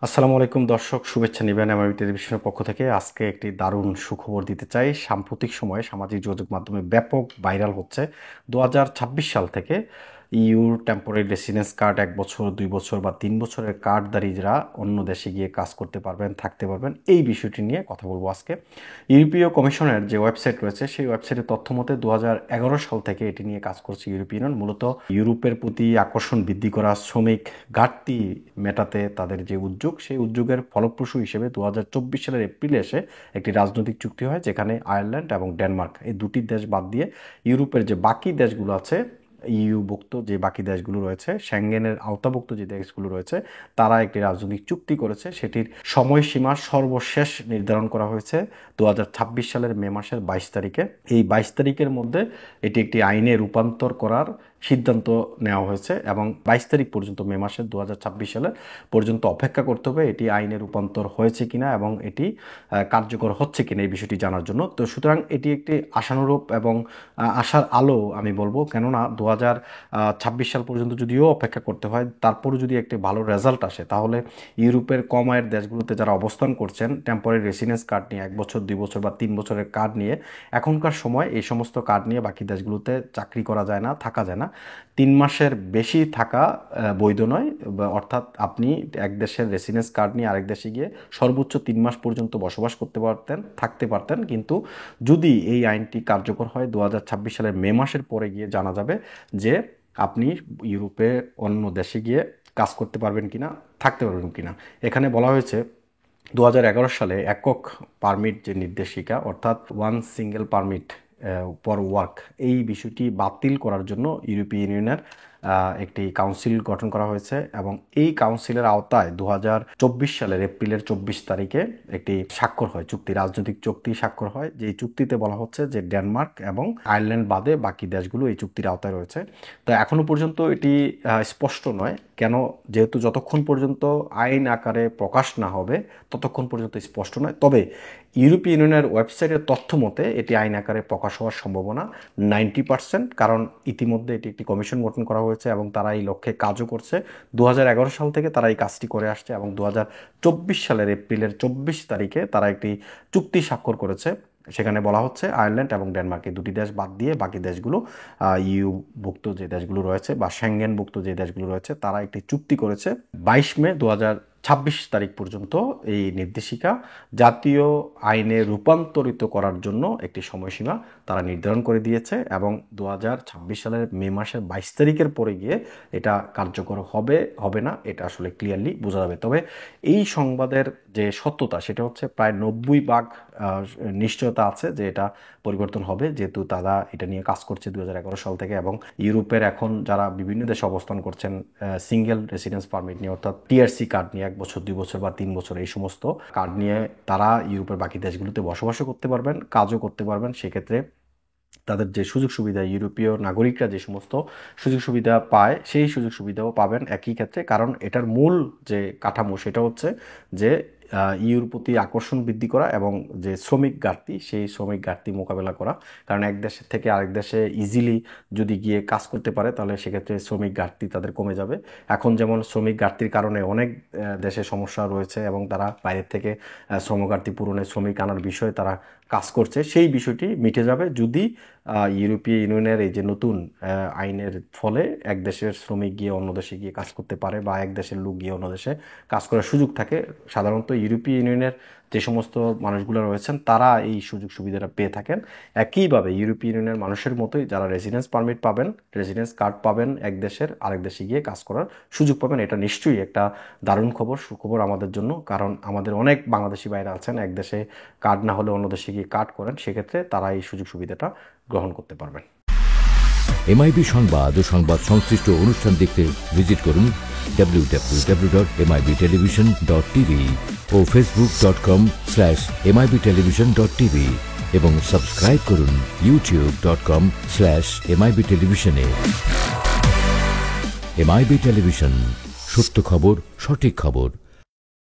আসসালামু আলাইকুম দর্শক, শুভেচ্ছা নেবেন এমআইবি টেলিভিশনের পক্ষ থেকে। আজকে একটি দারুণ সুখবর দিতে চাই। সাম্প্রতিক সময়ে সামাজিক যোগাযোগ মাধ্যমে ব্যাপক ভাইরাল হচ্ছে 2026 সাল থেকে ইউর টেম্পোরারি রেসিডেন্স কার্ড 1 বছর, 2 বছর বা 3 বছরের কার্ডধারীরা অন্য দেশে গিয়ে কাজ করতে পারবেন, থাকতে পারবেন। এই বিষয়টি নিয়ে কথা বলবো আজকে। ইউরোপীয় কমিশনের যে ওয়েবসাইট রয়েছে সেই ওয়েবসাইটের তথ্য মতে 2011 সাল থেকে এটি নিয়ে কাজ করছে ইউরোপিয়ান ইউনিয়ন। মূলত ইউরোপের প্রতি আকর্ষণ বৃদ্ধি করা, শ্রমিক ঘাটতি মেটাতে তাদের যে উদ্যোগ, সেই উদ্যোগের ফলপ্রসূ হিসেবে 2024 সালের এপ্রিলে এসে একটি রাজনৈতিক চুক্তি হয়, যেখানে আয়ারল্যান্ড এবং ডেনমার্ক এই দুটি দেশ বাদ দিয়ে ইউরোপের যে বাকি দেশগুলো আছে, ইউভুক্ত যে বাকি দেশগুলো রয়েছে, শ্যাঙ্গেনের আওতাভুক্ত যে দেশগুলো রয়েছে, তারা একটি রাজনৈতিক চুক্তি করেছে। সেটির সময়সীমা সর্বশেষ নির্ধারণ করা হয়েছে 2026 সালের মে মাসের 22 তারিখে। এই 22 তারিখের মধ্যে এটি একটি আইনে রূপান্তর করার সিদ্ধান্ত নেওয়া হয়েছে এবং 22 তারিখ পর্যন্ত, মে মাসের 2026 সালের পর্যন্ত অপেক্ষা করতে হবে এটি আইনে রূপান্তর হয়েছে কিনা এবং এটি কার্যকর হচ্ছে কিনা এই বিষয়টি জানার জন্য। তো সুতরাং এটি একটি আশানুরূপ এবং আশার আলো আমি বলবো, কেননা 2026 সাল পর্যন্ত যদিও অপেক্ষা করতে হয়, তারপরও যদি একটি ভালো রেজাল্ট আসে, তাহলে ইউরোপের কম আয়ের দেশগুলোতে যারা অবস্থান করছেন টেম্পোরারি রেসিডেন্স কার্ড নিয়ে, 1 বছর, 2 বছর বা 3 বছরের কার্ড নিয়ে, এখনকার সময় এই সমস্ত কার্ড নিয়ে বাকি দেশগুলোতে চাকরি করা যায় না, থাকা যায় না। 3 মাসের বেশি থাকা বৈধ নয়, অর্থাৎ আপনি এক দেশের রেসিডেন্স কার্ড নিয়ে আরেক দেশে গিয়ে সর্বোচ্চ 3 মাস পর্যন্ত বসবাস করতে পারতেন, থাকতে পারতেন। কিন্তু যদি এই আইনটি কার্যকর হয় 2026 সালের মে মাসের পরে গিয়ে জানা যাবে যে আপনি ইউরোপে অন্য দেশে গিয়ে কাজ করতে পারবেন কিনা, থাকতে পারবেন কিনা। এখানে বলা হয়েছে 2011 সালে একক পারমিট যে নির্দেশিকা, অর্থাৎ one single permit for work, এই বিষয়টি বাতিল করার জন্য ইউরোপীয় ইউনিয়নের একটি কাউন্সিল গঠন করা হয়েছে এবং এই কাউন্সিলের আওতায় 2024 সালের এপ্রিলের 24 তারিখে একটি স্বাক্ষর হয়, চুক্তি, রাজনৈতিক চুক্তি স্বাক্ষর হয়। যে চুক্তিতে বলা হচ্ছে যে ডেনমার্ক এবং আয়ারল্যান্ড বাদে বাকি দেশগুলো এই চুক্তির আওতায় রয়েছে। তো এখনো পর্যন্ত এটি স্পষ্ট নয়, কেন, যেহেতু যতক্ষণ পর্যন্ত আইন আকারে প্রকাশ না হবে ততক্ষণ পর্যন্ত স্পষ্ট নয়। তবে ইউরোপীয় ইউনিয়নের ওয়েবসাইটের তথ্য মতে এটি আইন আকারে প্রকাশ হওয়ার সম্ভাবনা 90%, কারণ ইতিমধ্যে এটি একটি কমিশন গঠন করা হয়েছে এবং তারা এই লক্ষ্যে কাজও করছে। 2011 সাল থেকে তারা এই কাজটি করে আসছে এবং 2024 সালের এপ্রিলের 24 তারিখে তারা একটি চুক্তি স্বাক্ষর করেছে। সেখানে বলা হচ্ছে আয়ারল্যান্ড এবং ডেনমার্ক, এই দুটি দেশ বাদ দিয়ে বাকি দেশগুলো, ইউভুক্ত যে দেশগুলো রয়েছে বা শ্যাঙ্গেনভুক্ত যে দেশগুলো রয়েছে, তারা একটি চুক্তি করেছে 22 মে 2026 তারিখ পর্যন্ত এই নির্দেশিকা জাতীয় আইনে রূপান্তরিত করার জন্য একটি সময়সীমা তারা নির্ধারণ করে দিয়েছে এবং 2026 সালের মে মাসের 22 তারিখের পরে গিয়ে এটা কার্যকর হবে হবে না এটা আসলে ক্লিয়ারলি বোঝা যাবে। তবে এই সংবাদের যে সত্যতা, সেটা হচ্ছে প্রায় 90% নিশ্চয়তা আছে যে এটা পরিবর্তন হবে, যেহেতু তারা এটা নিয়ে কাজ করছে 2011 সাল থেকে। এবং ইউরোপের এখন যারা বিভিন্ন দেশে অবস্থান করছেন সিঙ্গেল রেসিডেন্স পারমিট নিয়ে, অর্থাৎ টিআরসি কার্ড নিয়ে 1 বছর, 2 বছর বা 3 বছর, এই সমস্ত কার্ড নিয়ে তারা ইউরোপের বাকি দেশগুলোতে বসবাসও করতে পারবেন, কাজও করতে পারবেন। সেক্ষেত্রে তাদের যে সুযোগ সুবিধা, ইউরোপীয় নাগরিকরা যে সমস্ত সুযোগ সুবিধা পায়, সেই সুযোগ সুবিধাও পাবেন একই ক্ষেত্রে। কারণ এটার মূল যে কাঠামো সেটা হচ্ছে যে ইউর প্রতি আকর্ষণ বৃদ্ধি করা এবং যে শ্রমিক ঘাটতি, সেই শ্রমিক ঘাটতি মোকাবেলা করা। কারণ এক দেশ থেকে আরেক দেশে ইজিলি যদি গিয়ে কাজ করতে পারে, তাহলে সেক্ষেত্রে শ্রমিক ঘাটতি তাদের কমে যাবে। এখন যেমন শ্রমিক ঘাটতির কারণে অনেক দেশে সমস্যা রয়েছে এবং তারা বাইরের থেকে শ্রমঘাটতি পূরণে শ্রমিক আনার বিষয়ে তারা কাজ করছে, সেই বিষয়টি মিটে যাবে যদি ইউরোপীয় ইউনিয়নের এই যে নতুন আইনের ফলে এক দেশের শ্রমিক গিয়ে অন্য দেশে গিয়ে কাজ করতে পারে বা এক দেশের লোক গিয়ে অন্য দেশে কাজ করার সুযোগ থাকে। সাধারণত ইউরোপীয় ইউনিয়নের যে সমস্ত মানুষগুলো রয়েছেন তারা এই সুযোগ সুবিধাটা পেয়ে থাকেন। একইভাবে ইউরোপীয় ইউনিয়নের মানুষের মতোই যারা রেসিডেন্স পারমিট পাবেন, রেসিডেন্স কার্ড পাবেন, এক দেশের আরেক দেশে গিয়ে কাজ করার সুযোগ পাবেন। এটা নিশ্চয়ই একটা দারুণ খবর, সুখবর আমাদের জন্য। কারণ আমাদের অনেক বাংলাদেশি ভাইরা আছেন এক দেশে কার্ড না হলে অন্য দেশে গিয়ে কার্ড করেন, সেক্ষেত্রে তারা এই সুযোগ সুবিধাটা গ্রহণ করতে পারবেন। এমআইবি সংবাদ ও সংবাদ সংশ্লিষ্ট অনুষ্ঠান দেখতে ভিজিট করুন www.mibtelevision.tv ও facebook.com/mibtelevision.tv এবং সাবস্ক্রাইব করুন youtube.com/mibtelevision এ। এমআইবি টেলিভিশন, সত্য খবর, সঠিক খবর।